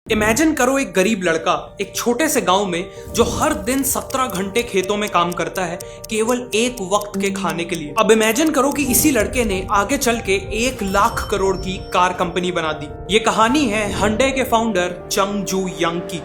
Imagine करो एक गरीब लड़का एक छोटे से गांव में जो हर दिन 17 घंटे खेतों में काम करता है केवल एक वक्त के खाने के लिए। अब इमेजिन करो कि इसी लड़के ने आगे चल के 1 लाख करोड़ की कार कंपनी बना दी। ये कहानी है Hyundai के फाउंडर चंग जू यंग की।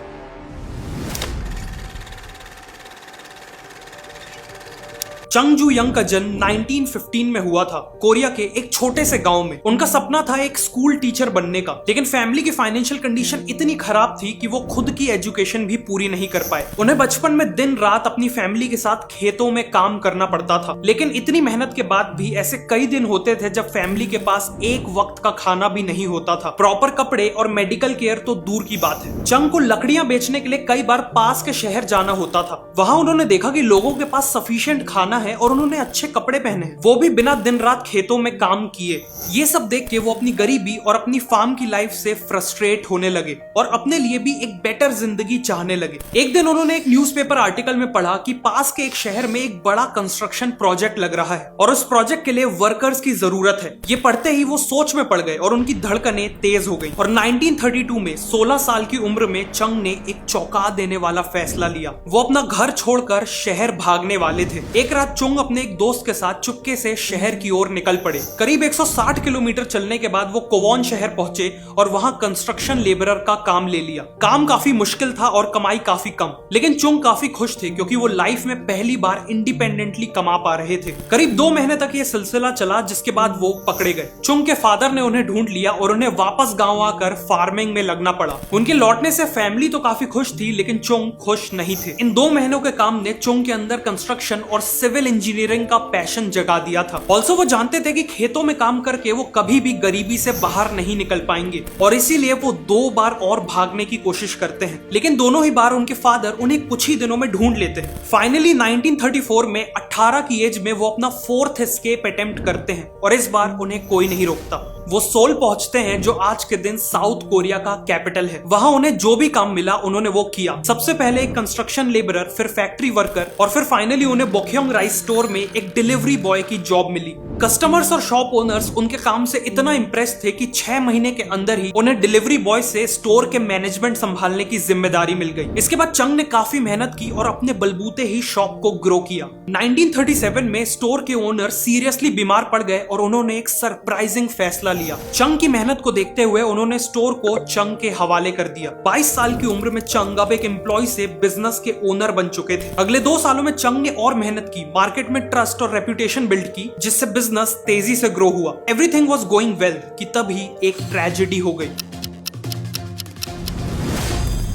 चंग जू यंग का जन्म 1915 में हुआ था कोरिया के एक छोटे से गांव में। उनका सपना था एक स्कूल टीचर बनने का, लेकिन फैमिली की फाइनेंशियल कंडीशन इतनी खराब थी कि वो खुद की एजुकेशन भी पूरी नहीं कर पाए। उन्हें बचपन में दिन रात अपनी फैमिली के साथ खेतों में काम करना पड़ता था, लेकिन इतनी मेहनत के बाद भी ऐसे कई दिन होते थे जब फैमिली के पास एक वक्त का खाना भी नहीं होता था। प्रॉपर कपड़े और मेडिकल केयर तो दूर की बात है। चंग को लकड़ियां बेचने के लिए कई बार पास के शहर जाना होता था। वहां उन्होंने देखा कि लोगों के पास सफिशिएंट खाना है और उन्होंने अच्छे कपड़े पहने हैं, वो भी बिना दिन रात खेतों में काम किए। ये सब देख के वो अपनी गरीबी और अपनी फार्म की लाइफ से फ्रस्ट्रेट होने लगे और अपने लिए भी एक बेटर जिंदगी चाहने लगे। एक दिन उन्होंने एक न्यूज़पेपर आर्टिकल में पढ़ा कि पास के एक शहर में एक बड़ा कंस्ट्रक्शन प्रोजेक्ट लग रहा है और उस प्रोजेक्ट के लिए वर्कर्स की जरूरत है। ये पढ़ते ही वो सोच में पड़ गए और उनकी धड़कनें तेज हो गई। और 1932 में 16 साल की उम्र में चंग ने एक चौंका देने वाला फैसला लिया। वो अपना घर छोड़कर शहर भागने वाले थे। एक रात चंग अपने एक दोस्त के साथ चुपके से शहर की ओर निकल पड़े। करीब 160 किलोमीटर चलने के बाद वो कोवॉन शहर पहुंचे और वहां कंस्ट्रक्शन लेबरर का काम ले लिया। काम काफी मुश्किल था और कमाई काफी कम, लेकिन चुंग काफी खुश थे क्योंकि वो लाइफ में पहली बार इंडिपेंडेंटली कमा पा रहे थे। करीब 2 महीने तक ये सिलसिला चला, जिसके बाद वो पकड़े गए। चुंग के फादर ने उन्हें ढूंढ लिया और उन्हें वापस गांव आकर फार्मिंग में लगना पड़ा। उनके लौटने से फैमिली तो काफी खुश थी, लेकिन चुंग खुश नहीं थे। इन 2 महीनों के काम ने चुंग के अंदर कंस्ट्रक्शन और सिविल इंजीनियरिंग का पैशन जगा दिया था। ऑल्सो वो जानते थे कि खेतों में काम करके वो कभी भी गरीबी से बाहर नहीं निकल पाएंगे और इसीलिए वो 2 बार और भागने की कोशिश करते हैं, लेकिन दोनों ही बार उनके फादर उन्हें कुछ ही दिनों में ढूंढ लेते हैं। फाइनली 1934 में 18 की एज में वो अपना 4th एस्केप अटेम्प्ट करते हैं और इस बार उन्हें कोई नहीं रोकता। वो सोल पहुंचते हैं जो आज के दिन साउथ कोरिया का कैपिटल है। वहां उन्हें जो भी काम मिला उन्होंने वो किया। सबसे पहले एक कंस्ट्रक्शन लेबरर, फिर फैक्ट्री वर्कर और फिर फाइनली उन्हें बोक्योंग राइस स्टोर में एक डिलीवरी बॉय की जॉब मिली। कस्टमर्स और शॉप ओनर्स उनके काम से इतना इंप्रेस थे कि 6 महीने के अंदर ही उन्हें डिलीवरी बॉय से स्टोर के मैनेजमेंट संभालने की जिम्मेदारी मिल गई। इसके बाद चंग ने काफी मेहनत की और अपने बलबूते ही शॉप को ग्रो किया। 1937 में स्टोर के ओनर सीरियसली बीमार पड़ गए और उन्होंने एक सरप्राइजिंग फैसला लिया। चंग की मेहनत को देखते हुए उन्होंने स्टोर को चंग के हवाले कर दिया। 22 साल की उम्र में चंग अब एक एम्प्लॉय से बिजनेस के ओनर बन चुके थे। अगले 2 सालों में चंग ने और मेहनत की, मार्केट में ट्रस्ट और रेपुटेशन बिल्ड की, जिससे बिजनेस तेजी से ग्रो हुआ। एवरीथिंग वाज गोइंग वेल कि तभी एक ट्रेजेडी हो गई।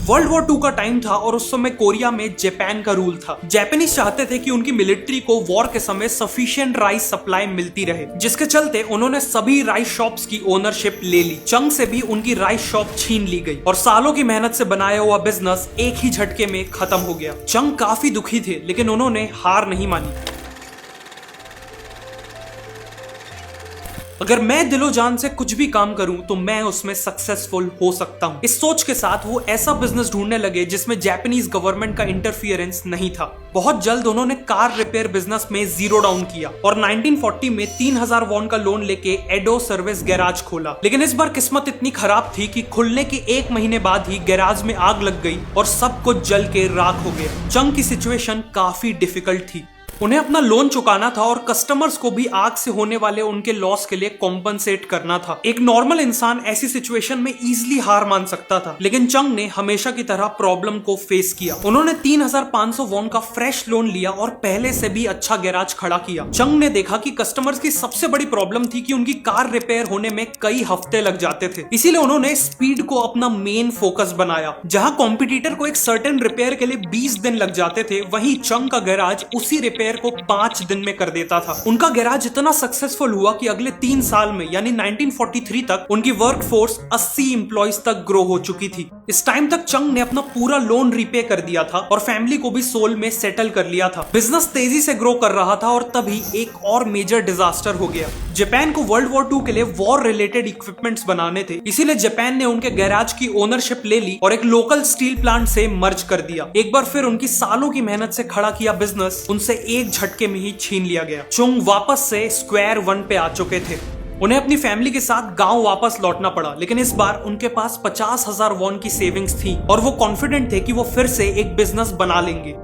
वर्ल्ड वॉर 2 का टाइम था और उस समय कोरिया में जापान का रूल था। जापानीज चाहते थे कि उनकी मिलिट्री को वॉर के समय सफिशिएंट राइस सप्लाई मिलती रहे, जिसके चलते उन्होंने सभी राइस शॉप्स की ओनरशिप ले ली। चंग से भी उनकी राइस शॉप छीन ली गई और सालों की मेहनत से बनाया हुआ बिजनेस एक ही झटके में खत्म हो गया। चंग काफी दुखी थे, लेकिन उन्होंने हार नहीं मानी। अगर मैं दिलो जान से कुछ भी काम करूं तो मैं उसमें सक्सेसफुल हो सकता हूं। इस सोच के साथ वो ऐसा बिजनेस ढूंढने लगे जिसमें जापानीज गवर्नमेंट का इंटरफियरेंस नहीं था। बहुत जल्द उन्होंने कार रिपेयर बिजनेस में जीरो डाउन किया और 1940 में 3000 वॉन का लोन लेके एडो सर्विस गैराज खोला। लेकिन इस बार किस्मत इतनी खराब थी कि खुलने के 1 महीने बाद ही गैराज में आग लग गई और सब कुछ जल के राख हो गया। चंग की सिचुएशन काफी डिफिकल्ट थी। उन्हें अपना लोन चुकाना था और कस्टमर्स को भी आग से होने वाले उनके लॉस के लिए कॉम्पनसेट करना था। एक नॉर्मल इंसान ऐसी सिचुएशन में इजीली हार मान सकता था, लेकिन चंग ने हमेशा की तरह प्रॉब्लम को फेस किया। उन्होंने 3500 वॉन का फ्रेश लोन लिया और पहले से भी अच्छा गैराज खड़ा किया। चंग ने देखा कि कस्टमर्स की सबसे बड़ी प्रॉब्लम थी कि उनकी कार रिपेयर होने में कई हफ्ते लग जाते थे। इसीलिए उन्होंने स्पीड को अपना मेन फोकस बनाया। जहां कॉम्पिटिटर को एक सर्टेन रिपेयर के लिए 20 दिन लग जाते थे, वहीं चंग का गैराज उसी रिपेयर को 5 दिन में कर देता था। उनका गैराज इतना सक्सेसफुल हुआ कि अगले 3 साल में यानी 1943 तक उनकी वर्क फोर्स 80 एम्प्लॉइज तक ग्रो हो चुकी थी। इस टाइम तक चंग ने अपना पूरा लोन रीपे कर दिया था और फैमिली को भी सोल में सेटल कर लिया था। बिजनेस तेजी से ग्रो कर रहा था और तभी एक और मेजर डिजास्टर हो गया। जापान को वर्ल्ड वॉर 2 के लिए वॉर रिलेटेड इक्विपमेंट्स बनाने थे, इसीलिए जापान ने उनके गैराज की ओनरशिप ले ली और एक लोकल स्टील प्लांट से मर्ज कर दिया। एक बार फिर उनकी सालों की मेहनत से खड़ा किया बिजनेस उनसे एक झटके में ही छीन लिया गया। चंग वापस से स्क्वायर 1 पे आ चुके थे। उन्हें अपनी फैमिली के साथ गांव वापस लौटना पड़ा, लेकिन इस बार उनके पास 50,000 वॉन की सेविंग्स थी और वो कॉन्फिडेंट थे कि वो फिर से एक बिजनेस बना लेंगे।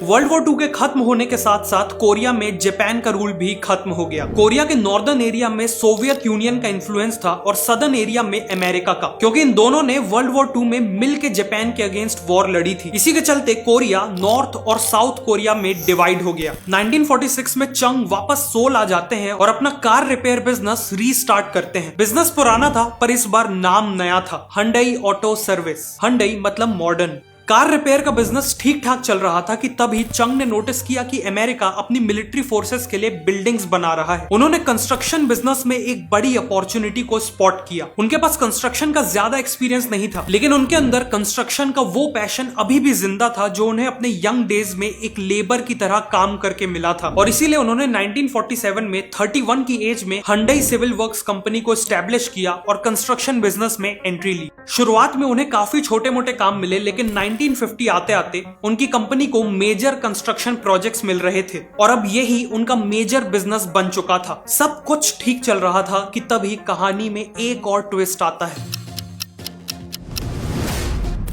वर्ल्ड वॉर 2 के खत्म होने के साथ साथ कोरिया में जापान का रूल भी खत्म हो गया। कोरिया के नॉर्दर्न एरिया में सोवियत यूनियन का इन्फ्लुएंस था और सदर्न एरिया में अमेरिका का, क्योंकि इन दोनों ने वर्ल्ड वॉर 2 में मिलकर जापान के अगेंस्ट वॉर लड़ी थी। इसी के चलते कोरिया नॉर्थ और साउथ कोरिया में डिवाइड हो गया। 1946 में चंग वापस सोल आ जाते हैं और अपना कार रिपेयर बिजनेस रीस्टार्ट करते हैं। बिजनेस पुराना था पर इस बार नाम नया था, हंडई ऑटो सर्विस। हंडई मतलब मॉडर्न। कार रिपेयर का बिजनेस ठीक ठाक चल रहा था कि तभी चंग ने नोटिस किया कि अमेरिका अपनी मिलिट्री फोर्सेस के लिए बिल्डिंग्स बना रहा है। उन्होंने कंस्ट्रक्शन बिजनेस में एक बड़ी अपॉर्चुनिटी को स्पॉट किया। उनके पास कंस्ट्रक्शन का ज्यादा एक्सपीरियंस नहीं था, लेकिन उनके अंदर कंस्ट्रक्शन का वो पैशन अभी भी जिंदा था जो उन्हें अपने यंग डेज में एक लेबर की तरह काम करके मिला था। और इसीलिए उन्होंने 1947 में 31 की एज में हंडई सिविल वर्क्स कंपनी को एस्टेब्लिश किया और कंस्ट्रक्शन बिजनेस में एंट्री ली। शुरुआत में उन्हें काफी छोटे मोटे काम मिले, लेकिन 1950 आते आते उनकी कंपनी को मेजर कंस्ट्रक्शन प्रोजेक्ट्स मिल रहे थे और अब यही उनका मेजर बिजनेस बन चुका था। सब कुछ ठीक चल रहा था कि तभी कहानी में एक और ट्विस्ट आता है।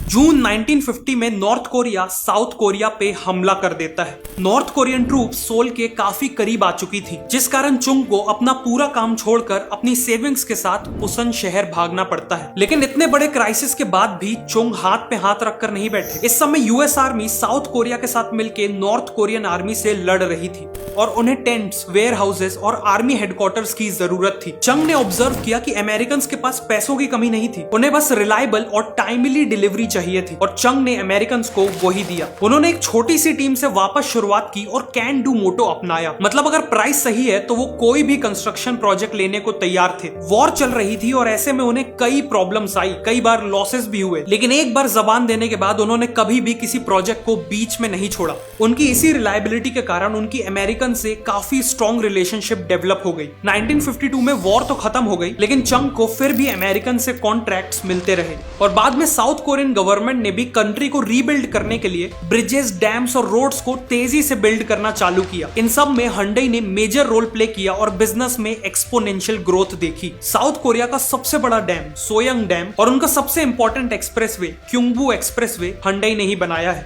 जून 1950 में नॉर्थ कोरिया साउथ कोरिया पे हमला कर देता है। नॉर्थ कोरियन ट्रूप सोल के काफी करीब आ चुकी थी, जिस कारण चुंग को अपना पूरा काम छोड़कर अपनी सेविंग्स के साथ पुसन शहर भागना पड़ता है। लेकिन इतने बड़े क्राइसिस के बाद भी चुंग हाथ पे हाथ रखकर नहीं बैठे। इस समय यूएस आर्मी साउथ कोरिया के साथ मिलकर नॉर्थ कोरियन आर्मी से लड़ रही थी और उन्हें टेंट्स, वेयर हाउसेस और आर्मी हेडक्वार्टर्स की जरूरत थी। चंग ने ऑब्जर्व किया कि अमेरिकन के पास पैसों की कमी नहीं थी, उन्हें बस रिलायबल और टाइमली डिलीवरी चाहिए थी और चंग ने अमेरिकन को वही दिया। उन्होंने एक छोटी सी टीम से वापस शुरुआत की और कैन डू मोटो अपनाया। मतलब अगर प्राइस सही है तो वो कोई भी कंस्ट्रक्शन प्रोजेक्ट लेने को तैयार थे। वॉर चल रही थी और ऐसे में उन्हें कई प्रॉब्लम्स आई, कई बार लॉसेस भी हुए, लेकिन एक बार जबान देने के बाद उन्होंने कभी भी किसी प्रोजेक्ट को बीच में नहीं छोड़ा। उनकी इसी रिलायबिलिटी के कारण उनकी अमेरिकन से काफी स्ट्रॉन्ग रिलेशनशिप डेवलप हो गई। 1952 में वॉर तो खत्म हो गई, लेकिन चंग को फिर भी अमेरिकन से कॉन्ट्रैक्ट्स मिलते रहे और बाद में साउथ कोरियन गवर्नमेंट ने भी कंट्री को रीबिल्ड करने के लिए ब्रिजेस, डैम्स और रोड्स को तेजी से बिल्ड करना चालू किया। इन सब में हंडई ने मेजर रोल प्ले किया और बिजनेस में एक्सपोनेंशियल ग्रोथ देखी। साउथ कोरिया का सबसे बड़ा डैम सोयंग डैम और उनका सबसे इंपॉर्टेंट एक्सप्रेसवे क्योंगबू एक्सप्रेसवे हंडई ने ही बनाया है।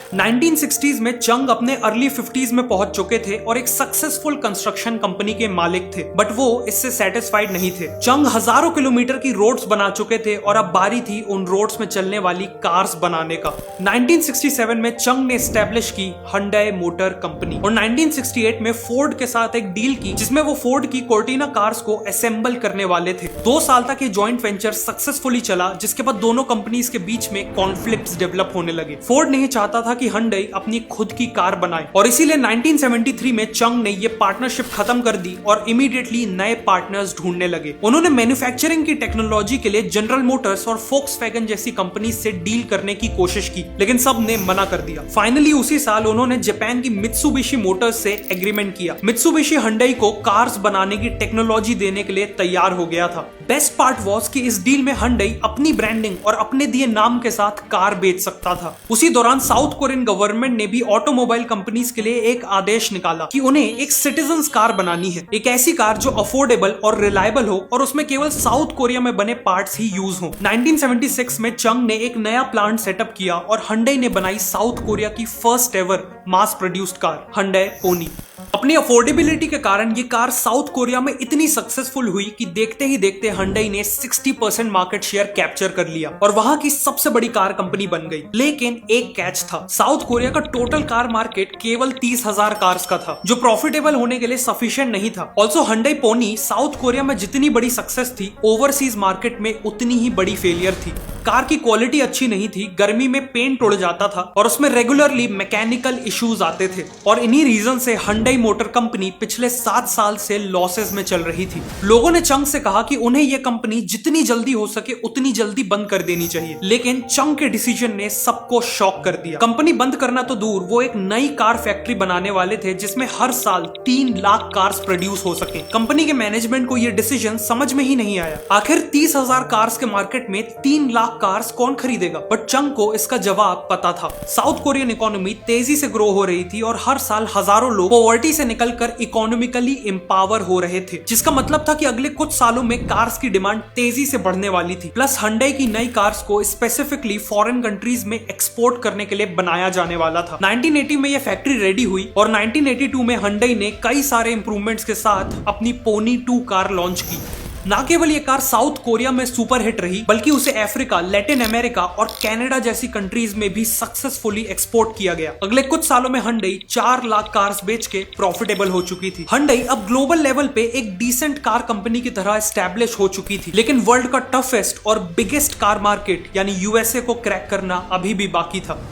1960s में चंग अपने अर्ली 50s में पहुंच चुके थे और एक सक्सेसफुल कंस्ट्रक्शन कंपनी के मालिक थे, बट वो इससे सेटिस्फाइड नहीं थे। चंग हजारों किलोमीटर की रोड्स बना चुके थे और अब बारी थी उन रोड्स में चलने वाली कार्स बनाने का। 1967 में चंग ने एस्टेब्लिश की हंडई मोटर कंपनी और 1968 में फोर्ड के साथ एक डील की जिसमें वो फोर्ड की कोर्टिना कार्स को असेंबल करने वाले थे। 2 साल तक ये जॉइंट वेंचर सक्सेसफुली चला, जिसके बाद दोनों कंपनीज के बीच में कॉन्फ्लिक्ट्स डेवलप होने लगे। फोर्ड नहीं चाहता था कि हंडई अपनी खुद की कार बनाए और इसीलिए 1973 में चंग ने ये पार्टनरशिप खत्म कर दी और इमीडिएटली नए पार्टनर्स ढूंढने लगे। उन्होंने मैन्युफैक्चरिंग की टेक्नोलॉजी के लिए जनरल मोटर्स और फोक्सवैगन जैसी कंपनी से डील करने की कोशिश की, लेकिन सब ने मना कर दिया। फाइनली उसी साल उन्होंने जापान की मित्सुबिशी मोटर्स से एग्रीमेंट किया। मित्सुबिशी हंडई को कार्स बनाने की टेक्नोलॉजी देने के लिए तैयार हो गया था। बेस्ट पार्ट वॉज कि इस डील में हंडई अपनी ब्रांडिंग और अपने दिए नाम के साथ कार बेच सकता था। उसी दौरान साउथ कोरियन गवर्नमेंट ने भी ऑटोमोबाइल कंपनीज के लिए एक आदेश निकाला कि उन्हें एक सिटीजन्स कार बनानी है, एक ऐसी कार जो अफोर्डेबल और रिलायबल हो और उसमें केवल साउथ कोरिया में बने पार्ट्स ही यूज हो। 1976 में चंग ने एक नया प्लांट सेटअप किया और हंडई ने बनाई साउथ कोरिया की first ever mass produced car Hyundai Pony. अपनी अफोर्डेबिलिटी के कारण ये कार साउथ कोरिया में इतनी सक्सेसफुल हुई कि देखते ही देखते हंडई ने 60% मार्केट शेयर कैप्चर कर लिया और वहां की सबसे बड़ी कार कंपनी बन गई। लेकिन एक कैच था, साउथ कोरिया का टोटल कार मार्केट केवल 30,000 कार्स का था, जो प्रॉफिटेबल होने के लिए सफिशिएंट नहीं था। Also Hyundai pony south Korea में जितनी बड़ी सक्सेस थी, ओवरसीज मार्केट में उतनी ही बड़ी फेलियर थी। कार की क्वालिटी अच्छी नहीं थी, गर्मी में पेंट उड़ जाता था और उसमें रेगुलरली मैकेनिकल इश्यूज आते थे और इन्हीं रीजन से हंडई मोटर कंपनी पिछले 7 साल से लॉसेस में चल रही थी। लोगों ने चंग से कहा कि उन्हें यह कंपनी जितनी जल्दी हो सके उतनी जल्दी बंद कर देनी चाहिए, लेकिन चंग के डिसीजन ने सबको शॉक कर दिया। कंपनी बंद करना तो दूर, वो एक नई कार फैक्ट्री बनाने वाले थे जिसमें हर साल 3 लाख कार्स प्रोड्यूस हो सके। कंपनी के मैनेजमेंट को यह डिसीजन समझ में ही नहीं आया। आखिर 30,000 कार्स के मार्केट में 3 लाख कार्स कौन खरीदेगा? बट चंग को इसका जवाब पता था। साउथ कोरियन इकोनॉमी तेजी से ग्रो हो रही थी और हर साल हजारों लोग पॉवर्टी पॉवर्टी से निकलकर इकोनॉमिकली एम्पावर हो रहे थे, जिसका मतलब था कि अगले कुछ सालों में कार्स की डिमांड तेजी से बढ़ने वाली थी। प्लस Hyundai की नई कार्स को स्पेसिफिकली फॉरेन कंट्रीज में एक्सपोर्ट करने के लिए बनाया जाने वाला था। 1980 में यह फैक्ट्री रेडी हुई और 1982 में Hyundai ने कई सारे इंप्रूवमेंट्स के साथ अपनी पोनी 2 कार लॉन्च की। ना केवल ये कार साउथ कोरिया में सुपर हिट रही, बल्कि उसे अफ्रीका, लैटिन अमेरिका और कनाडा जैसी कंट्रीज में भी सक्सेसफुली एक्सपोर्ट किया गया। अगले कुछ सालों में Hyundai 4 लाख कार्स बेच के प्रॉफिटेबल हो चुकी थी। Hyundai अब ग्लोबल लेवल पे एक डिसेंट कार कंपनी की तरह एस्टैब्लिश हो चुकी थी, लेकिन वर्ल्ड का टफेस्ट और बिगेस्ट कार मार्केट यानी यूएसए को क्रैक करना अभी भी बाकी था।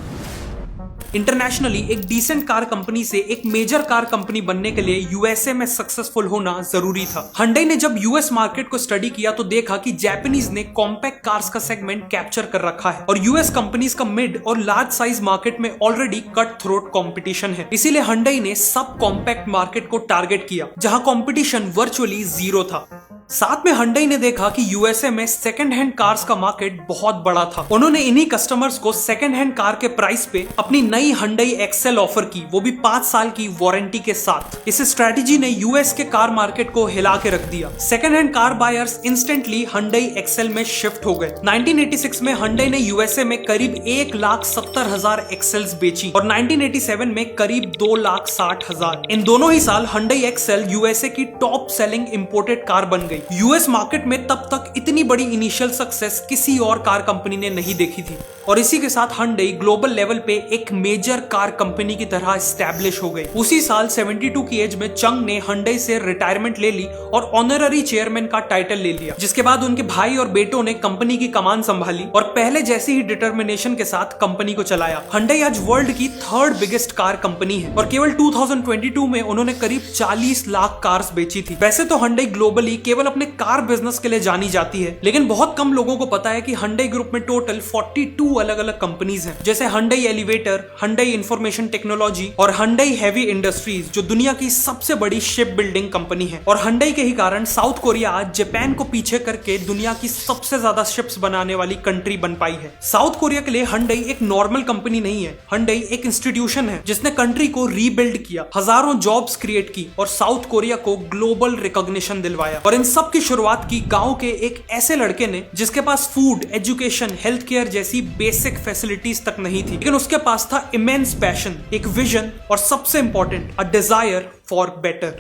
इंटरनेशनली एक डिसेंट कार कंपनी से एक मेजर कार कंपनी बनने के लिए यूएसए में सक्सेसफुल होना जरूरी था। Hyundai ने जब यूएस मार्केट को स्टडी किया तो देखा कि जापानीज ने कॉम्पैक्ट कार्स का सेगमेंट कैप्चर कर रखा है और यूएस कंपनीज का मिड और लार्ज साइज मार्केट में ऑलरेडी कट थ्रोट कंपटीशन है। इसीलिए Hyundai ने सब कॉम्पैक्ट मार्केट को टारगेट किया, जहां कंपटीशन वर्चुअली जीरो था। साथ में Hyundai ने देखा कि यूएसए में सेकंड हैंड कार्स का मार्केट बहुत बड़ा था। उन्होंने इन्हीं कस्टमर्स को सेकंड हैंड कार के प्राइस पे अपनी नई Hyundai एक्सेल ऑफर की, वो भी 5 साल की वारंटी के साथ। इस स्ट्रेटेजी ने यूएस के कार मार्केट को हिला के रख दिया। Second hand car buyers instantly Hyundai Excel में शिफ्ट हो गए। 1986 में Hyundai ने यूएसए में करीब 1,70,000 एक्सेल्स बेची और 1987 में करीब 2,60,000। इन दोनों ही साल Hyundai एक्सेल यूएसए की टॉप सेलिंग इंपोर्टेड कार बन गई। यूएस मार्केट में तब तक इतनी बड़ी इनिशियल सक्सेस किसी और कार कंपनी ने नहीं देखी थी और इसी के साथ Hyundai ग्लोबल लेवल पे एक मेजर कार कंपनी की तरह एस्टैब्लिश हो गई। उसी साल 72 की एज में चंग ने Hyundai से रिटायरमेंट ले ली और ऑनररी चेयरमैन का टाइटल ले लिया, जिसके बाद उनके भाई और बेटों ने कंपनी की कमान संभाली और पहले जैसी ही डिटर्मिनेशन के साथ कंपनी को चलाया। Hyundai आज वर्ल्ड की 3rd बिगेस्ट कार कंपनी है और केवल 2022 में उन्होंने करीब 40 लाख कार्स बेची थी। वैसे तो Hyundai ग्लोबली केवल अपने कार बिजनेस के लिए जानी जाती है, लेकिन बहुत कम लोगों को पता है कि Hyundai ग्रुप में टोटल 42 अलग अलग कंपनीज हैं, जैसे Hyundai elevator, Hyundai information technology और Hyundai हेवी इंडस्ट्रीज, जो दुनिया की सबसे बड़ी शिप बिल्डिंग कंपनी है। और Hyundai के ही कारण साउथ कोरिया आज जापान को पीछे करके दुनिया की सबसे ज्यादा शिप्स बनाने वाली कंट्री बन पाई है। साउथ कोरिया के लिए Hyundai एक नॉर्मल कंपनी नहीं है। Hyundai एक इंस्टीट्यूशन है जिसने कंट्री को रीबिल्ड किया, हजारों जॉब्स क्रिएट की और साउथ कोरिया को ग्लोबल रिकॉग्निशन दिलवाया। और इन सब की शुरुआत की गांव के एक ऐसे लड़के ने जिसके पास फूड, एजुकेशन, हेल्थ केयर जैसी बेसिक फैसिलिटीज तक नहीं थी, लेकिन उसके पास था इमेंस पैशन, एक विजन और सबसे important a desire for better.